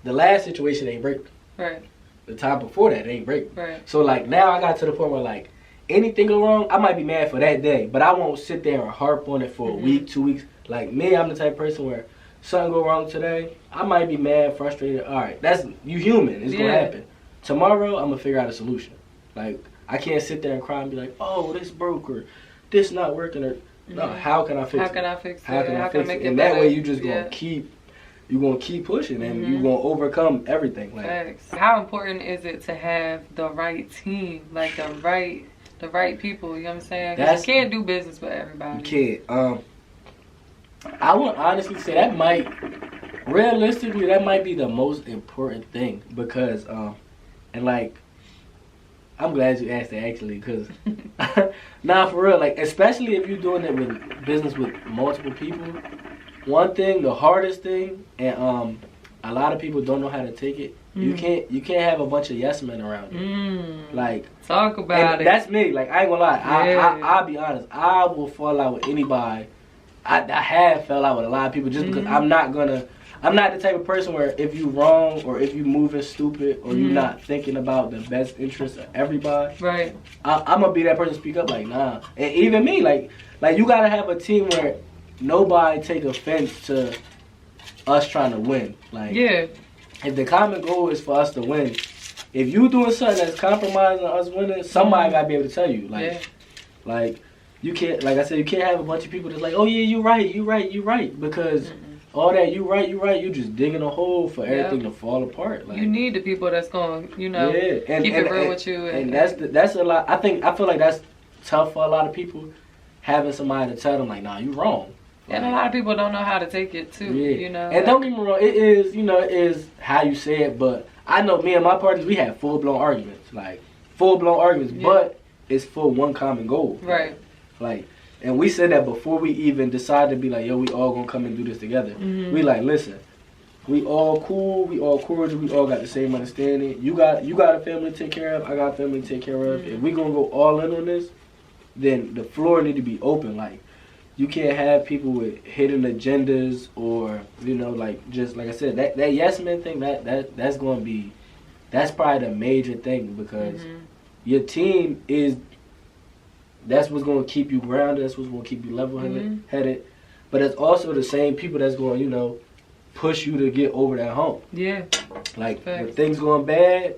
the last situation ain't break. Right. The time before that ain't break. Right. So like now I got to the point where like, anything go wrong, I might be mad for that day, but I won't sit there and harp on it for a week, 2 weeks. Like me, I'm the type of person where something go wrong today, I might be mad, frustrated. All right, that's, you human. It's gonna happen. Tomorrow, I'm gonna figure out a solution. Like I can't sit there and cry and be like, oh, this broke or this not working or no. How can I fix it? How can I fix it? How can I fix it? And that way, you just gonna keep. You're going to keep pushing and you're going to overcome everything. Like, how important is it to have the right team, like the right people, you know what I'm saying? Because you can't do business with everybody. You can't. I would honestly say that might be the most important thing, because, and like, I'm glad you asked that actually, because, nah, for real, like, especially if you're doing it with business with multiple people, one thing, the hardest thing, and a lot of people don't know how to take it. You can't have a bunch of yes men around you. Like, talk about it. That's me. Like, I ain't gonna lie. I'll be honest. I will fall out with anybody. I have fell out with a lot of people just because I'm not the type of person where if you wrong or if you moving stupid or you not thinking about the best interest of everybody. Right. I'm gonna be that person to speak up like, nah. And even me, like you gotta have a team where nobody take offense to us trying to win. Like, if the common goal is for us to win, if you doing something that's compromising us winning, somebody gotta be able to tell you. Like you can't, like I said, you can't have a bunch of people that's like, oh yeah, you right, because all that you right, you just digging a hole for everything to fall apart. Like, you need the people that's going, keep it real with you. And that's a lot. I feel like that's tough for a lot of people, having somebody to tell them like, nah, you wrong. And a lot of people don't know how to take it too, you know. And don't get me wrong, it is how you say it, but I know me and my partners, we have full-blown arguments, but it's for one common goal. Right. Like, and we said that before we even decided to be like, yo, we all gonna come and do this together. We like, listen, we all cool, we all cordial, we all got the same understanding. You got a family to take care of, I got a family to take care of. If we gonna go all in on this, then the floor need to be open. Like, you can't have people with hidden agendas or, like, just like I said, that yes man thing, that's probably the major thing, because your team that's what's going to keep you grounded, that's what's going to keep you level-headed, but it's also the same people that's going to, push you to get over that hump. Yeah. Like, when things going bad,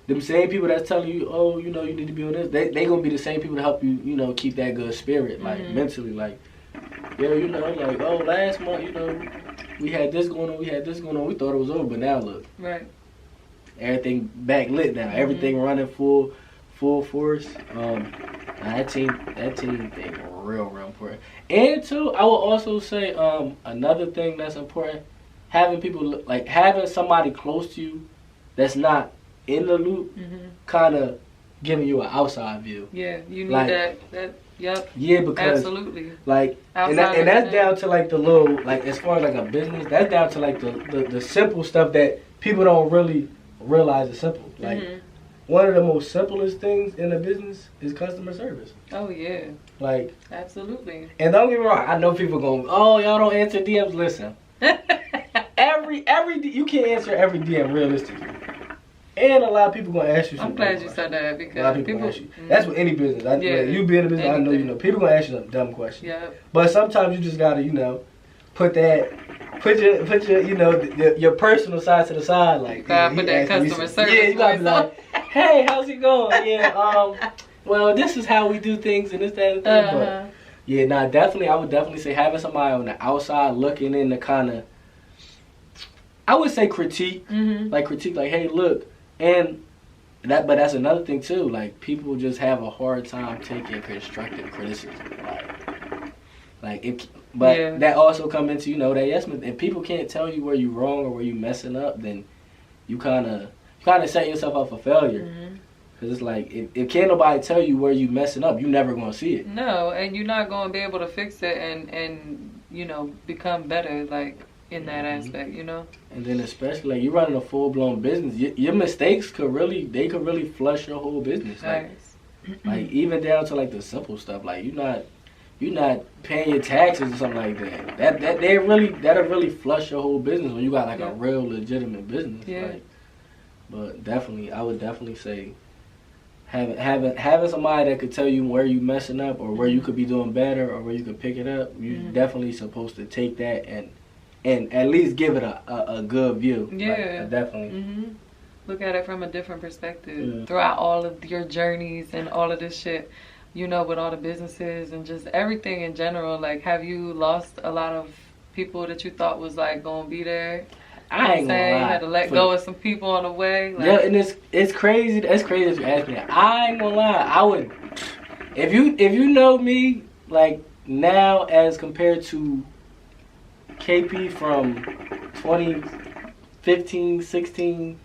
them same people that's telling you, oh, you need to be on this, they going to be the same people to help you, keep that good spirit, like, mentally, like, yeah, like, oh, last month, we had this going on, we thought it was over, but now look. Right. Everything backlit now, everything running full force. That team thing real important. And too, I will also say another thing that's important, having people, like, having somebody close to you that's not in the loop, kind of giving you an outside view. Yeah, you need that. Yep. Yeah, because absolutely. Like, and that's down to like the little, like, as far as like a business, that's down to like the simple stuff that people don't really realize is simple. Like, one of the most simplest things in a business is customer service. Oh yeah. Like absolutely. And don't get me wrong, I know people going, oh, y'all don't answer DMs. Listen, every you can't answer every DM realistically. And a lot of people gonna ask you something. I'm glad you said that because a lot of people ask you. That's with any business. Like, you be in a business, anything. I know people gonna ask you some dumb questions. Yeah. But sometimes you just gotta, put your your personal side to the side. Like, put that customer service. Yeah, you gotta be like, hey, how's it going? Yeah, well, this is how we do things and this, that, and that. But yeah, definitely, I would definitely say having somebody on the outside looking in to kind of, I would say critique, like, hey, look. And but that's another thing too. Like, people just have a hard time taking constructive criticism. That also come into that yes, if people can't tell you where you wrong or where you messing up, then you kind of set yourself up for failure. Cause it's like if can't nobody tell you where you messing up, you never gonna see it. No, and you're not gonna be able to fix it and become better in that aspect, And then especially like you're running a full blown business, your mistakes could really flush your whole business. Like even down to like the simple stuff. Like you're not paying your taxes or something like that. That'll really flush your whole business when you got like a real legitimate business. Yeah. But definitely, I would definitely say having somebody that could tell you where you messing up or where you could be doing better or where you could pick it up. You're definitely supposed to take that and at least give it a good view. Yeah. Definitely. Look at it from a different perspective. Throughout all of your journeys and all of this shit, with all the businesses and just everything in general, like, have you lost a lot of people that you thought was, like, going to be there? I ain't gonna lie. You had to let go of some people on the way? Yeah, and it's crazy. It's crazy that you ask me that. I ain't gonna lie. I would, if you know me, like, now as compared to KP from 2015, 16,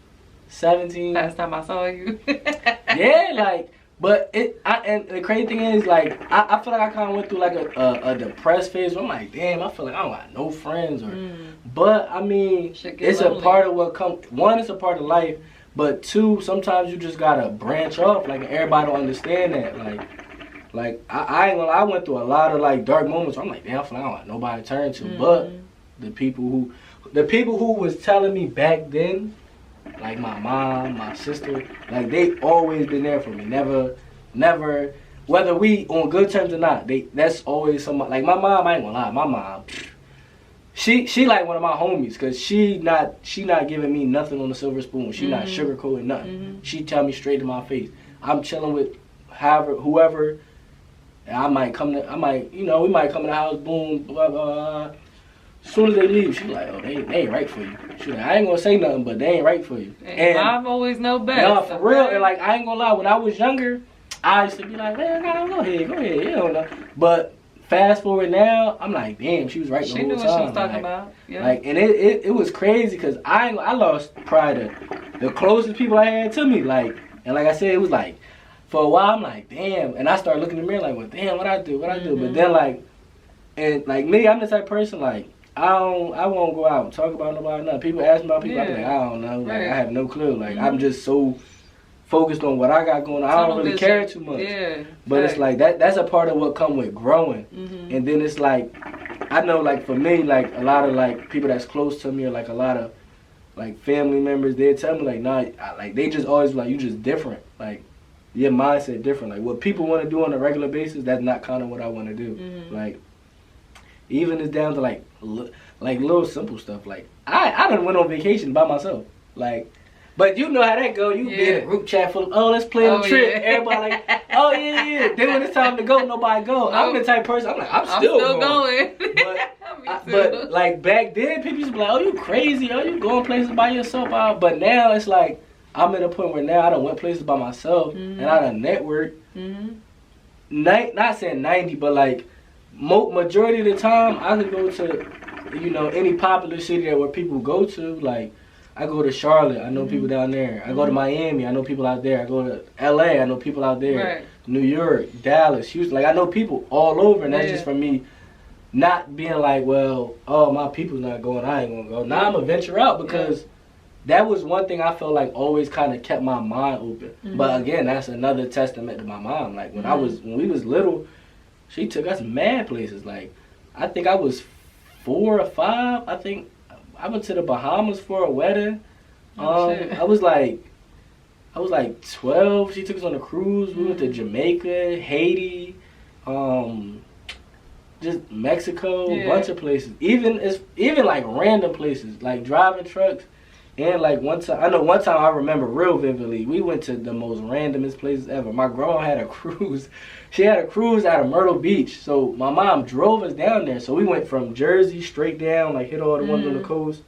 17. Last time I saw you. Yeah, like, but and the crazy thing is, like, I feel like I kind of went through like a depressed phase where I'm like, damn, I feel like I don't got no friends but I mean, it's lonely. A part of what comes. One, it's a part of life, but two, sometimes you just gotta branch off. Like, everybody don't understand that. Like I ain't gonna lie, I went through a lot of like dark moments where I'm like, damn, I feel like I don't got nobody to turn to. But the people who was telling me back then, like my mom, my sister, like, they always been there for me. Never, whether we on good terms or not, that's always somebody. Like my mom, I ain't gonna lie, my mom, she like one of my homies, cause she not giving me nothing on the silver spoon. She not sugarcoating nothing. She tell me straight to my face. I'm chilling with whoever. And we might come to the house, boom, blah, blah, blah. As soon as they leave, she's like, oh, they ain't right for you. She's like, I ain't gonna say nothing, but they ain't right for you. And I've always know best. No, for real. And like, I ain't gonna lie, when I was younger, I used to be like, man, go ahead, you know. But fast forward now, I'm like, damn, she was right the whole time. She knew what she was talking about. Yeah. Like, and it was crazy because I lost probably the closest people I had to me. Like, and like I said, it was like, for a while, I'm like, damn. And I started looking in the mirror like, well, damn, what I do? But then, like, and like me, I'm the type of person, like, I won't go out and talk about nobody, nothing. People ask me about people, I be like, I don't know. Like, I have no clue. Like, I'm just so focused on what I got going on. I don't really care too much. Yeah. But it's like, that's a part of what come with growing. And then it's like, I know, like, for me, like, a lot of, like, people that's close to me or, like, a lot of, like, family members, they tell me, like, nah, like, they just always, like, you just different. Like, your mindset different. Like, what people want to do on a regular basis, that's not kind of what I want to do. Like, even it's down to like little simple stuff. Like, I done went on vacation by myself. Like, but you know how that go. You be in a group chat full of, oh, let's plan a trip. Everybody like, oh yeah. Then when it's time to go, nobody go. I'm the type of person, I'm like, I'm still going. But like back then, people used to be like, oh, you crazy. Oh, you going places by yourself. But now it's like, I'm at a point where now I done went places by myself and I done networked. Not saying 90, but like majority of the time I could go to, any popular city where people go to. Like, I go to Charlotte, I know people down there. I go to Miami, I know people out there. I go to LA, I know people out there. Right. New York, Dallas, Houston. Like, I know people all over, and that's just for me not being like, well, oh, my people's not going, I ain't gonna go. Now I'm gonna venture out because that was one thing I felt like always kind of kept my mind open. Mm-hmm. But again, that's another testament to my mom. Like when when we was little, she took us mad places. Like I think I was 4 or 5. I think I went to the Bahamas for a wedding. I was like 12. She took us on a cruise. We went to Jamaica, Haiti, just Mexico, a bunch of places. Even like random places, like driving trucks. And like one time I remember real vividly, we went to the most randomest places ever. My grandma had a cruise. She had a cruise out of Myrtle Beach. So my mom drove us down there. So we went from Jersey straight down, like hit all the ones on the coast,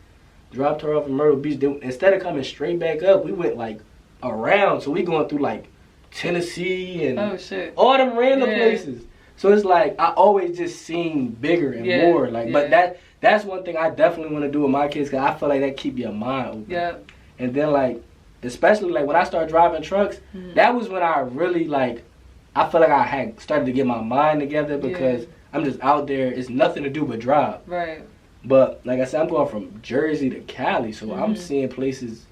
dropped her off in Myrtle Beach. Then, instead of coming straight back up, we went like around. So we going through like Tennessee and all them random places. So it's like I always just seen bigger and more. Like, but that's one thing I definitely want to do with my kids, because I feel like that keep your mind open. Yeah. And then like, especially like when I started driving trucks, that was when I really like, I feel like I had started to get my mind together, because I'm just out there. It's nothing to do but drive. Right. But like I said, I'm going from Jersey to Cali, so I'm seeing places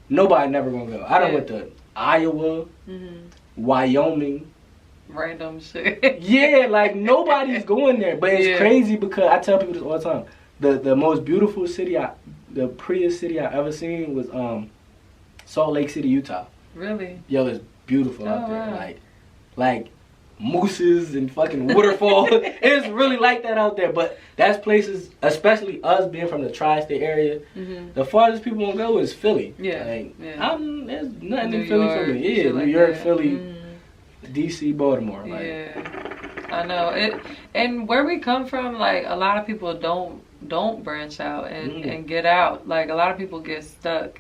nobody never gonna go. I done went to Iowa, Wyoming. Random shit. Yeah, like nobody's going there. But it's crazy because I tell people this all the time. The most beautiful city, the prettiest city I ever seen was Salt Lake City, Utah. Really? Yo, it's beautiful out there. Wow. Like mooses and fucking waterfalls. It's really like that out there. But that's places, especially us being from the tri-state area, the farthest people want to go is Philly. Yeah. Like, there's nothing New in Philly York, for me. Yeah, shit New like York, that. Philly, DC, Baltimore. Like, I know it. And where we come from, like a lot of people don't branch out and get out. Like a lot of people get stuck,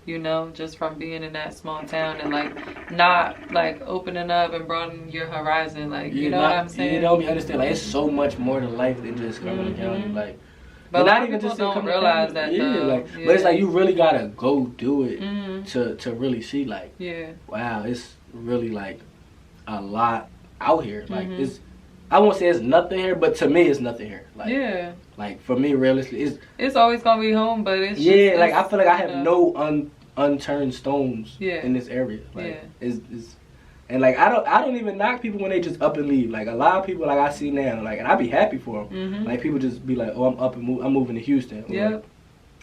you know, just from being in that small town and like not like opening up and broadening your horizon. Like you know what I'm saying? You don't understand. Like it's so much more to life than just coming to county. Like, but not even just don't realize that. But it's like you really gotta go do it to really see. Like, wow, it's really like a lot out here. Like I won't say it's nothing here, but to me it's nothing here. Like, like for me, realistically, it's always gonna be home, but it's like I feel like I have no unturned stones in this area. Like, it's and like I don't even knock people when they just up and leave. Like a lot of people, like I see now, like, and I be happy for them. Like people just be like, oh, I'm up and I'm moving to Houston. Or,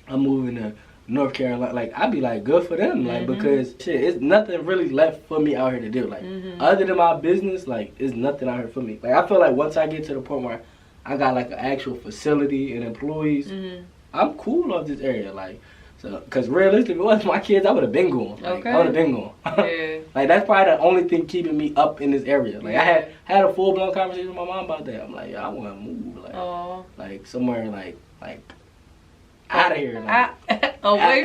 I'm moving to North Carolina. Like I'd be like, good for them. Like because shit, it's nothing really left for me out here to do. Like other than my business, like it's nothing out here for me. Like I feel like once I get to the point where I got like an actual facility and employees, I'm cool off this area. Like, so, cause realistically, if it wasn't my kids, I would have been going. Like, I would have been going. Like that's probably the only thing keeping me up in this area. Like I had a full blown conversation with my mom about that. I'm like, I want to move. Like somewhere like out of here. Like, away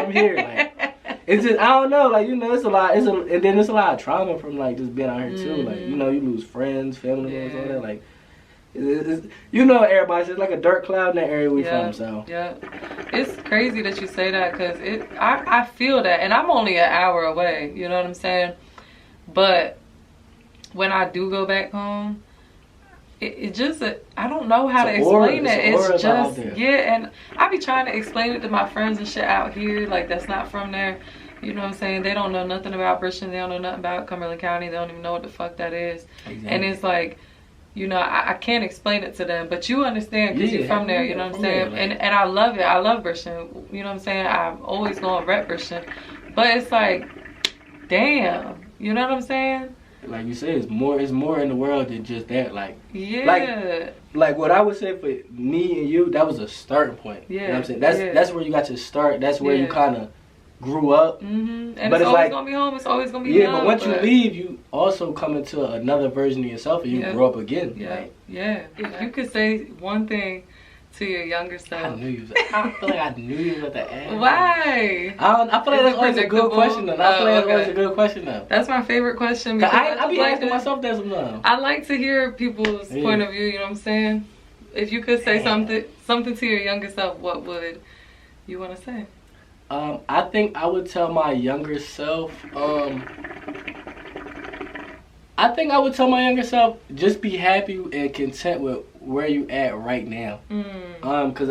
from here. Like it's just I don't know. Like you know, it's a lot. And then it's a lot of trauma from like just being out here too. Like you know, you lose friends, family members, all that. Like. It's, you know, everybody says like a dark cloud in that area we from. So it's crazy that you say that, because I feel that, and I'm only an hour away. You know what I'm saying? But when I do go back home, it just I don't know how to explain it. It's just and I be trying to explain it to my friends and shit out here, like that's not from there. You know what I'm saying? They don't know nothing about Christian. They don't know nothing about Cumberland County. They don't even know what the fuck that is. Exactly. And it's like, you know, I can't explain it to them, but you understand because you're from there, you know what I'm saying? Like, and I love it. I love Christian. You know what I'm saying? I'm always going to rep Christian. But it's like, damn. You know what I'm saying? Like you said, it's more in the world than just that. Like, like what I would say for me and you, that was a starting point. You know what I'm saying? That's where you got to start. That's where you kind of grew up. And but it's always like, gonna be home. It's always gonna be young, but once you leave, you also come into another version of yourself, and you grow up again. If you could say one thing to your younger self. I feel like I knew you was at the end. Why? I feel like that's always a good question though. Always a good question though. That's my favorite question, because I be asking myself that sometimes. I like to hear people's point of view. You know what I'm saying? If you could say something to your younger self, what would you want to say? I think I would tell my younger self, just be happy and content with where you at right now. Cause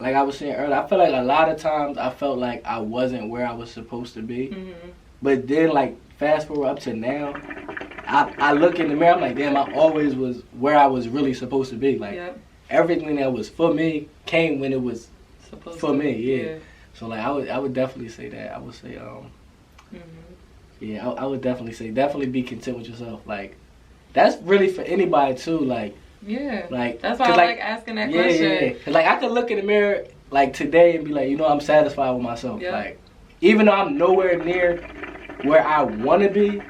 like I was saying earlier, I feel like a lot of times I felt like I wasn't where I was supposed to be. But then, like, fast forward up to now, I look in the mirror, I'm like, damn, I always was where I was really supposed to be. Like, everything that was for me came when it was for me, yeah. So, like, I would definitely say that. I would say, yeah, I would definitely say, definitely be content with yourself. Like, that's really for anybody, too, like. Yeah, like that's why I like asking that question. Yeah. Cause like I could look in the mirror like today and be like, you know, I'm satisfied with myself. Like, even though I'm nowhere near where I want to be,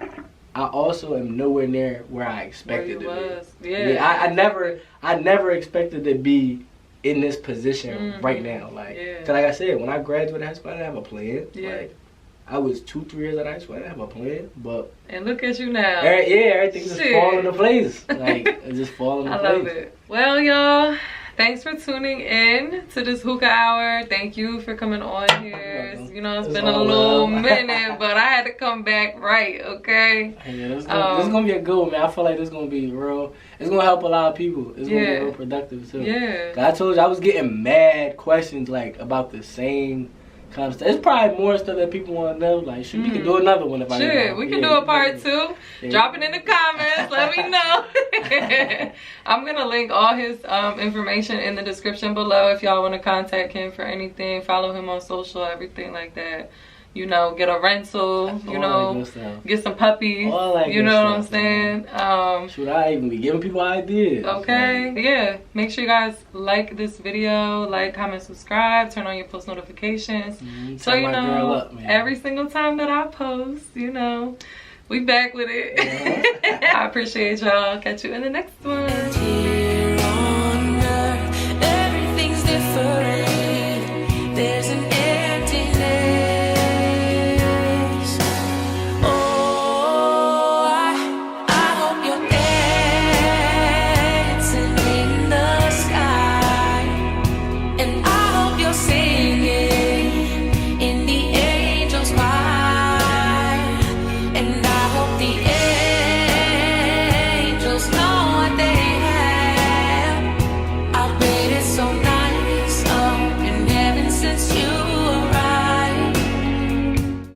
I also am nowhere near where I expected to be. I never expected to be in this position right now. Like, cause like I said, when I graduated high school, I didn't have a plan. Like, I was 2-3 years at high school. I didn't have a plan, but and look at you now. Everything just falling into place. Like, it just falling into place. I love it. Well, y'all, thanks for tuning in to this Hookah Hour. Thank you for coming on here. You know, it's been a little minute, but I had to come back right. Okay. Yeah, this is gonna be a good one, man. I feel like this is gonna be real. It's gonna help a lot of people. It's gonna be real productive too. Yeah. I told you I was getting mad questions like about the same kind of stuff. It's probably more stuff that people want to know. Like, we can do another one if I get we can do a part 2. Drop it in the comments. Let me know. I'm gonna link all his information in the description below if y'all want to contact him for anything. Follow him on social, everything like that. You know, get a rental. You know, get some puppies. You know what I'm saying? Should I even be giving people ideas? Okay, yeah. Make sure you guys like this video, like, comment, subscribe, turn on your post notifications, so you know every single time that I post, you know, we back with it. I appreciate y'all. Catch you in the next one.